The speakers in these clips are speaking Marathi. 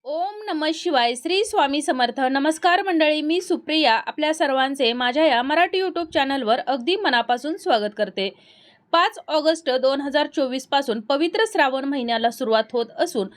ओम नमः शिवाय. श्री स्वामी समर्थ. नमस्कार मंडळी, मी सुप्रिया आपल्या सर्वांचे माझ्या या मराठी यूट्यूब चॅनलवर अगदी मनापासून स्वागत करते. 5 ऑगस्ट 2024 पासून पवित्र श्रावण महिन्याला सुरुवात होत असून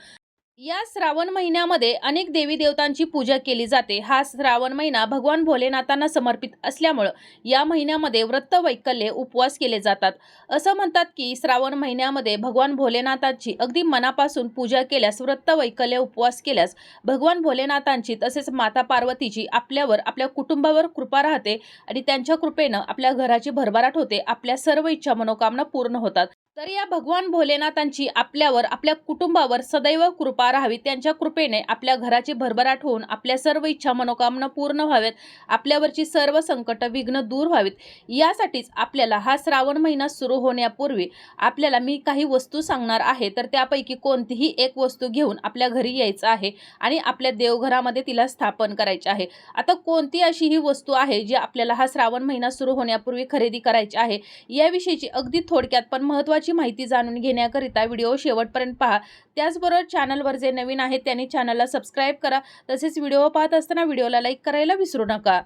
या श्रावण महिन्यामध्ये अनेक देवी देवतांची पूजा केली जाते. हा श्रावण महिना भगवान भोलेनाथांना समर्पित असल्यामुळे या महिन्यामध्ये व्रत वैकल्ये उपवास केले जातात. असं म्हणतात की श्रावण महिन्यामध्ये भगवान भोलेनाथांची अगदी मनापासून पूजा केल्यास, व्रत वैकल्य उपवास केल्यास भगवान भोलेनाथांची तसेच माता पार्वतीची आपल्यावर, आपल्या कुटुंबावर कृपा राहते आणि त्यांच्या कृपेनं आपल्या घराची भरभराट होते. आपल्या सर्व इच्छा मनोकामना पूर्ण होतात. तर या भगवान भोलेनाथांची आपल्यावर, आपल्या कुटुंबावर सदैव कृपा राहावी. त्यांच्या कृपेने आपल्या घराची भरभराट होऊन आपल्या सर्व इच्छा मनोकामना पूर्ण व्हाव्यात. आपल्यावरची सर्व संकट विघ्न दूर व्हावीत. यासाठीच आपल्याला हा श्रावण महिना सुरू होण्यापूर्वी आपल्याला मी काही वस्तू सांगणार आहे. तर त्यापैकी कोणतीही एक वस्तू घेऊन आपल्या घरी यायचं आहे आणि आपल्या देवघरामध्ये तिला स्थापन करायची आहे. आता कोणती अशी ही वस्तू आहे जी आपल्याला हा श्रावण महिना सुरू होण्यापूर्वी खरेदी करायची आहे, याविषयीची अगदी थोडक्यात पण महत्त्वाची माहिती जाणून घेण्याकरिता व्हिडिओ शेवटपर्यंत पहा. त्याचबरोबर चॅनलवर जे नवीन आहेत त्यांनी चॅनलला सबस्क्राईब करा. तसेच व्हिडिओ पाहत असताना व्हिडिओला लाईक करायला विसरू नका.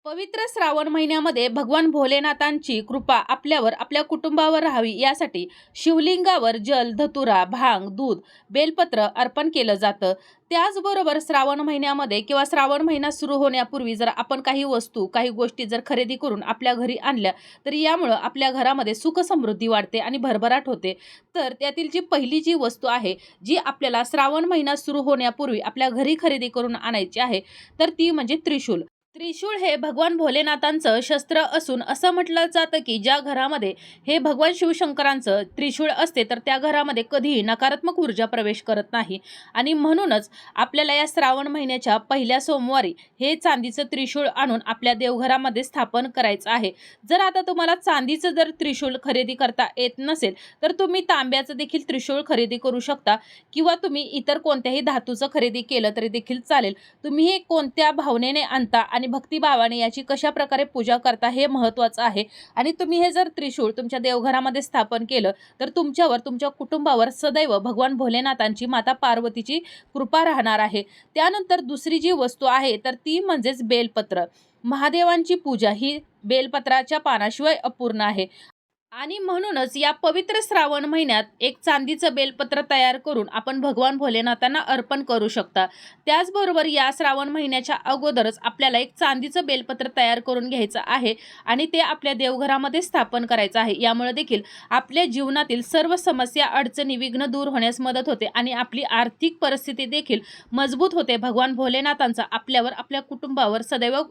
पवित्र श्रावण महिन्यामध्ये भगवान भोलेनाथांची कृपा आपल्यावर, आपल्या कुटुंबावर राहावी यासाठी शिवलिंगावर जल, धतुरा, भांग, दूध, बेलपत्र अर्पण केलं जातं. त्याचबरोबर श्रावण महिन्यामध्ये किंवा श्रावण महिना सुरू होण्यापूर्वी जर आपण काही वस्तू, काही गोष्टी जर खरेदी करून आपल्या घरी आणल्या तर यामुळं आपल्या घरामध्ये सुख समृद्धी वाढते आणि भरभराट होते. तर त्यातील जी पहिली जी वस्तू आहे, जी आपल्याला श्रावण महिना सुरू होण्यापूर्वी आपल्या घरी खरेदी करून आणायची आहे, तर ती म्हणजे त्रिशूल. त्रिशूळ हे भगवान भोलेनाथांचं शस्त्र असून असं म्हटलं जातं की ज्या घरामध्ये हे भगवान शिवशंकरांचं त्रिशूळ असते तर त्या घरामध्ये कधीही नकारात्मक ऊर्जा प्रवेश करत नाही. आणि म्हणूनच आपल्याला या श्रावण महिन्याच्या पहिल्या सोमवारी हे चांदीचं त्रिशूळ आणून आपल्या देवघरामध्ये स्थापन करायचं आहे. जर आता तुम्हाला चांदीचं जर त्रिशूळ खरेदी करता येत नसेल तर तुम्ही तांब्याचं देखील त्रिशूळ खरेदी करू शकता किंवा तुम्ही इतर कोणत्याही धातूचं खरेदी केलं तरी देखील चालेल. तुम्ही हे कोणत्या भावनेने आणता आणि भक्तिभावाने याची कशा प्रकारे पूजा करता हे महत्त्वाचं आहे. आणि तुम्ही हे जर त्रिशूळ तुमच्या देवघरामध्ये स्थापन केलं तर तुमच्यावर, तुमच्या कुटुंबावर सदैव भगवान भोलेनाथांची, माता पार्वतीची कृपा राहणार आहे. त्यानंतर दुसरी जी वस्तू आहे तर ती म्हणजेच बेलपत्र. महादेवांची पूजा ही बेलपत्राच्या पानाशिवाय अपूर्ण आहे. आणि म्हणूनच या पवित्र श्रावण महिन्यात एक चांदीचं बेलपत्र तयार करून आपण भगवान भोलेनाथांना अर्पण करू शकता. त्याचबरोबर या श्रावण महिन्याच्या अगोदरच आपल्याला एक चांदीचं बेलपत्र तयार करून घ्यायचं आहे आणि ते आपल्या देवघरामध्ये स्थापन करायचं आहे. यामुळे देखील आपल्या जीवनातील सर्व समस्या, अडचणी, विघ्न दूर होण्यास मदत होते आणि आपली आर्थिक परिस्थिती देखील मजबूत होते. भगवान भोलेनाथांचा आपल्यावर, आपल्या कुटुंबावर सदैव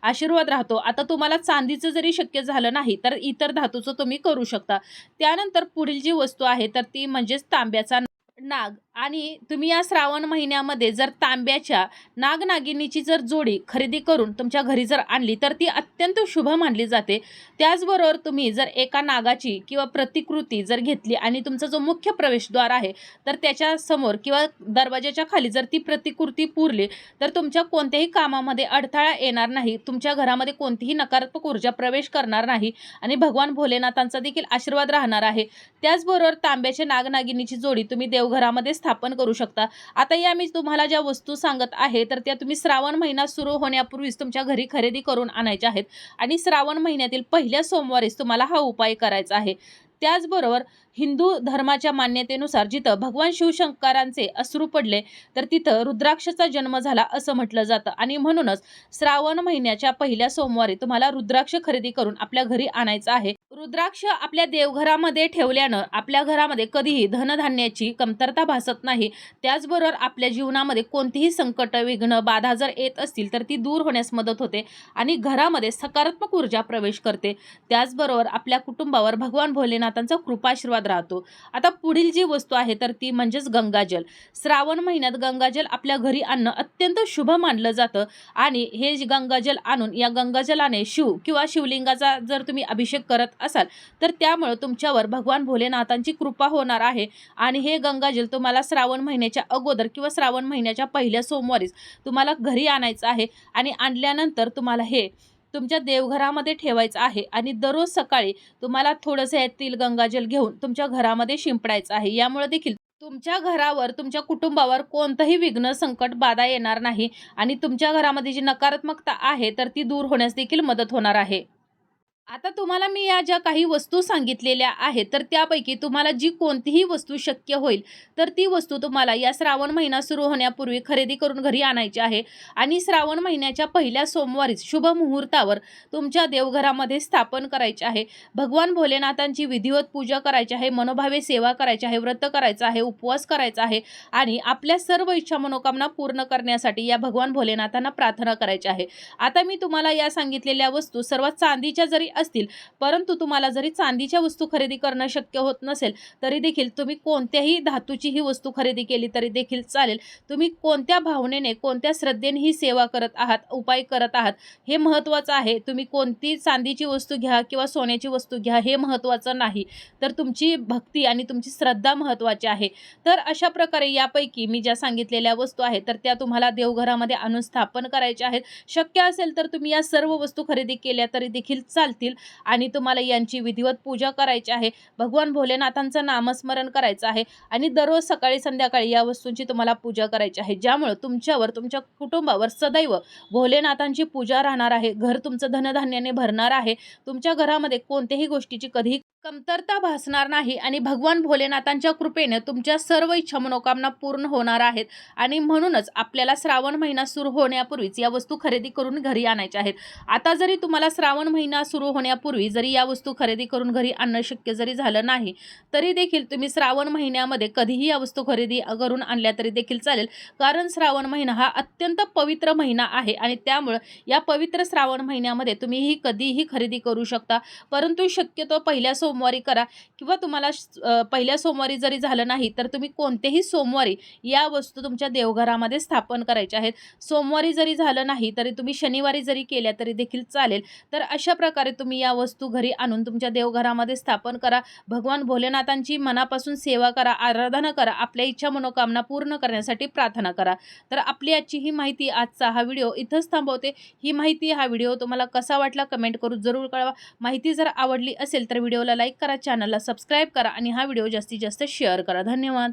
आशीर्वाद राहतो. आता तुम्हाला चांदीचं जरी शक्य झालं नाही तर इतर धातूचं तुम्ही करू शकता. त्यानंतर पुढील जी वस्तू आहे तर ती म्हणजेच तांब्याचा नाग. आणि तुम्ही या श्रावण महिन्यामध्ये जर तांब्याच्या नागनागिनीची जर जोडी खरेदी करून तुमच्या घरी जर आणली तर ती अत्यंत शुभ मानली जाते. त्याचबरोबर तुम्ही जर एका नागाची किंवा प्रतिकृती जर घेतली आणि तुमचा जो मुख्य प्रवेशद्वार आहे तर त्याच्या समोर किंवा दरवाजाच्या खाली जर ती प्रतिकृती पुरली तर तुमच्या कोणत्याही कामामध्ये अडथळा येणार नाही. तुमच्या घरामध्ये कोणतीही नकारात्मक ऊर्जा प्रवेश करणार नाही आणि भगवान भोलेनाथांचा देखील आशीर्वाद राहणार आहे. त्याचबरोबर तांब्याच्या नागनागिनीची जोडी तुम्ही देवघरामध्ये स्थापन करू शकता. आता या मी तुम्हाला ज्या वस्तू सांगत आहे तर त्या तुम्ही श्रावण महिना सुरू होण्यापूर्वीच तुमच्या घरी खरेदी करून आणायच्या आहेत आणि श्रावण महिन्यातील पहिल्या सोमवारीच तुम्हाला हा उपाय करायचा आहे. त्याचबरोबर हिंदू धर्माच्या मान्यतेनुसार जिथं भगवान शिवशंकरांचे अश्रू पडले तर तिथं रुद्राक्षाचा जन्म झाला असं म्हटलं जातं. आणि म्हणूनच श्रावण महिन्याच्या पहिल्या सोमवारी तुम्हाला रुद्राक्ष खरेदी करून आपल्या घरी आणायचं आहे. रुद्राक्ष आपल्या देवघरामध्ये ठेवल्यानं आपल्या घरामध्ये कधीही धनधान्याची कमतरता भासत नाही. त्याचबरोबर आपल्या जीवनामध्ये कोणतीही संकट, विघ्न, बाधा जर येत असतील तर ती दूर होण्यास मदत होते आणि घरामध्ये सकारात्मक ऊर्जा प्रवेश करते. त्याचबरोबर आपल्या कुटुंबावर भगवान भोलेनाथांचा कृपाशीर्वाद राहतो. आता पुढील जी वस्तू आहे तर ती म्हणजेच गंगाजल. श्रावण महिन्यात गंगाजल आपल्या घरी आणणं अत्यंत शुभ मानलं जातं आणि हे गंगाजल आणून या गंगाजलाने शिव किंवा शिवलिंगाचा जर तुम्ही अभिषेक करत असाल तर त्यामुळे तुमच्यावर भगवान भोलेनाथांची कृपा होणार आहे. आणि हे गंगाजल तुम्हाला श्रावण महिन्याच्या अगोदर किंवा श्रावण महिन्याच्या पहिल्या सोमवारीच तुम्हाला घरी आणायचं आहे आणि आणल्यानंतर तुम्हाला हे तुमच्या देवघरामध्ये ठेवायचं आहे आणि दररोज सकाळी तुम्हाला थोडंसं यातील गंगाजल घेऊन तुमच्या घरामध्ये शिंपडायचं आहे. यामुळे देखील तुमच्या घरावर, तुमच्या कुटुंबावर कोणतंही विघ्न, संकट, बाधा येणार नाही आणि तुमच्या घरामध्ये जी नकारात्मकता आहे, तर ती दूर होण्यास देखील मदत होणार आहे. आता तुम्हाला मी या ज्या काही वस्तू सांगितलेल्या आहेत, तर त्यापैकी तुम्हाला जी कोणतीही वस्तू शक्य होईल, तर ती वस्तू तुम्हाला या श्रावण महिना सुरू होण्यापूर्वी खरेदी करून घरी आणायची आहे आणि श्रावण महिन्याच्या पहिल्या सोमवारीच शुभ मुहूर्तावर तुमच्या देवघरामध्ये स्थापन करायचे आहे. भगवान भोलेनाथांची विधिवत पूजा करायची आहे, मनोभावे सेवा करायची आहे, व्रत करायचं आहे, उपवास करायचा आहे आणि आपल्या सर्व इच्छा मनोकामना पूर्ण करण्यासाठी या भगवान भोलेनाथांना प्रार्थना करायची आहे. आता मी तुम्हाला या सांगितलेल्या वस्तू सर्व चांदीच्या जरी असतील, परंतु तुम्हाला जरी चांदीच्या वस्तू खरेदी करणं शक्य होत नसेल, तरी देखील तुम्ही कोणत्याही धातूची ही वस्तू खरेदी केली तरी देखील चालेल. तुम्ही कोणत्या भावनेने, कोणत्या श्रद्धेने ही सेवा करत आहात, उपाय करत आहात, हे महत्त्वाचं आहे. तुम्ही कोणती चांदीची वस्तू घ्या किंवा सोन्याची वस्तू घ्या, हे महत्त्वाचं नाही. तर तुमची भक्ती आणि तुमची श्रद्धा महत्त्वाची आहे. तर अशा प्रकारे यापैकी मी ज्या सांगितलेल्या वस्तू आहेत, तर त्या तुम्हाला देवघरामध्ये आणून स्थापन करायच्या आहेत. शक्य असेल तर तुम्ही या सर्व वस्तू खरेदी केल्या तरी देखील चालतील आणि तुम्हाला यांची विधिवत पूजा करायची आहे. भगवान भोलेनाथांचं नामस्मरण करायचं आहे आणि दररोज सकाळी संध्याकाळी या वस्तूंची तुम्हाला पूजा करायची आहे, ज्यामुळे तुमच्यावर, तुमच्या कुटुंबावर सदैव भोलेनाथांची पूजा राहणार आहे. घर तुमचं धनधान्याने भरणार आहे. तुमच्या घरामध्ये कोणत्याही गोष्टीची कधीही कमतरता भासणार नाही आणि भगवान भोलेनाथांच्या कृपेने तुमच्या सर्व इच्छा मनोकामना पूर्ण होणार आहेत आणि म्हणूनच आपल्याला श्रावण महिना सुरू होण्यापूर्वीच या वस्तू खरेदी करून घरी आणायच्या आहेत. आता जरी तुम्हाला श्रावण महिना सुरू होण्यापूर्वी जरी या वस्तू खरेदी करून घरी आणणं शक्य जरी झालं नाही, तरी देखील तुम्ही श्रावण महिन्यामध्ये कधीही या वस्तू खरेदी करून आणल्या तरी देखील चालेल. कारण श्रावण महिना हा अत्यंत पवित्र महिना आहे आणि त्यामुळं या पवित्र श्रावण महिन्यामध्ये तुम्ही ही कधीही खरेदी करू शकता. परंतु शक्यतो पहिल्या सोमवारी करा किंवा तुम्हाला पहिल्या सोमवारी जरी झालं नाही, तर तुम्ही कोणतेही सोमवारी या वस्तू तुमच्या देवघरामध्ये स्थापन करायच्या आहेत. सोमवारी जरी झालं नाही, तरी तुम्ही शनिवारी जरी केल्या तरी देखील चालेल. तर अशा प्रकारे तुम्ही या वस्तू घरी आणून तुमच्या देवघरामध्ये स्थापन करा. भगवान भोलेनाथांची मनापासून सेवा करा, आराधना करा, आपल्या इच्छा मनोकामना पूर्ण करण्यासाठी प्रार्थना करा. तर आपली आजची ही माहिती, आजचा हा व्हिडिओ इथंच थांबवते. ही माहिती, हा व्हिडिओ तुम्हाला कसा वाटला कमेंट करून जरूर कळवा. माहिती जर आवडली असेल तर व्हिडिओला लाईक करा, चॅनलला सबस्क्राईब करा आणि हा व्हिडिओ जास्तीत जास्त शेअर करा. धन्यवाद.